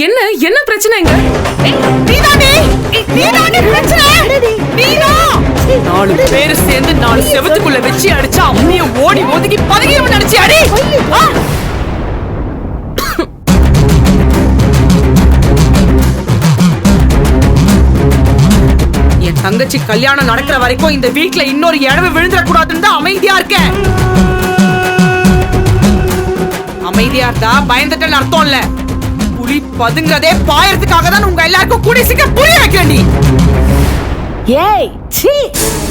என்ன என்ன பிரச்சனைங்க? நாலு பேரு சேர்ந்து 4 செவத்துக்குள்ள வச்சு அடிச்சா அம்மிய ஓடி ஒதுக்கி பதகியவன் நினைச்சு அடி. என் தங்கச்சி கல்யாணம் நடக்கிற வரைக்கும் இந்த வீட்டுல இன்னொரு இழவு விழுந்துடக்கூடாதுன்னு தான் அமைதியா இருக்கேன். அமைதியா இருந்தா பயந்துட்டேன்னு அர்த்தம் இல்ல. புலி பதுங்கதே பாயறதுக்காக தான் உங்க எல்லாருக்கும் கூடி சீக்கிரம் புரிய வைக்கிறேன். ஏய் சீ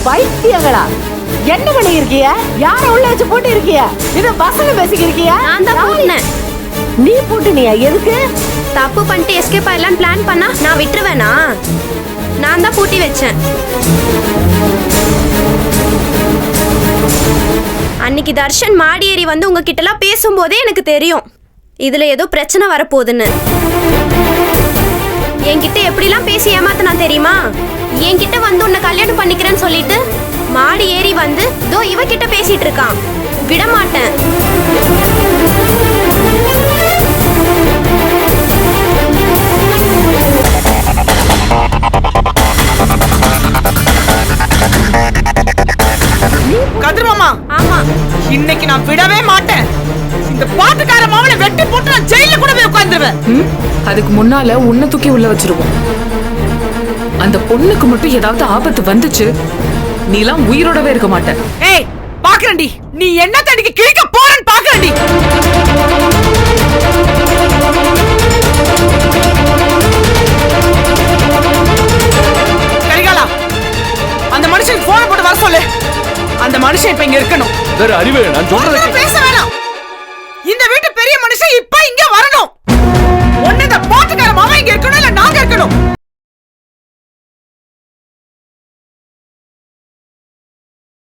பைத்தியங்களா, என்ன பண்ணி இருக்கிய? யார உள்ள வச்சு போட்டு இருக்கிய? இது பசங்க பேசிக்கிறிய? நான் தான் பூட்டினேன். நீ பூட்டினியா? எதுக்கு? தப்பு பண்ணிட்டு எஸ்கேப் ஆயிடலாம்னு பிளான் பண்ணா நான் விட்டுருவேனா? நான் தான் பூட்டி வச்சேன். அன்னைக்கு தர்ஷன் மாடி ஏறி வந்து உங்ககிட்ட எல்லாம் பேசும்போதே எனக்கு தெரியும் இதுல ஏதோ பிரச்சனை வரப்போகுதுன்னு. என்கிட்ட எப்படிலாம் பேசி ஏமாத்தினா தெரியுமா? என்கிட்ட வந்து உன்னை கல்யாணம் பண்ணிக்கிறேன்னு சொல்லிட்டு மாடி ஏறி வந்து தோ இவகிட்ட பேசிட்டு இருக்கான். விட மாட்டேன். கதிர்மாமா, ஆமா, இன்னைக்கு நான் விடவே மாட்டேன். இந்த பாட்டுக்கார மாவளை வெட்டி போட்டு நான் ஜெயில கூட போய் உட்கார்ந்துருவேன். அதுக்கு முன்னால உன்னை தூக்கி உள்ள வச்சிருவோம். அந்த பொண்ணுக்கு மட்டும் ஏதாவது ஆபத்து வந்துச்சு, நீலாம் உயிரோடவே இருக்க மாட்ட. ஏய் பாக்குறேன்டி, நீ என்ன தடிக்கு கிழிக்க போறன்னு பாக்குறேன்டி. கரிகாலா, அந்த மனுஷன் போன் போட்டு வர சொல்லு. அந்த மனுஷன் இப்ப இங்க இருக்கணும். அறிவு நான் சொல்றேன்.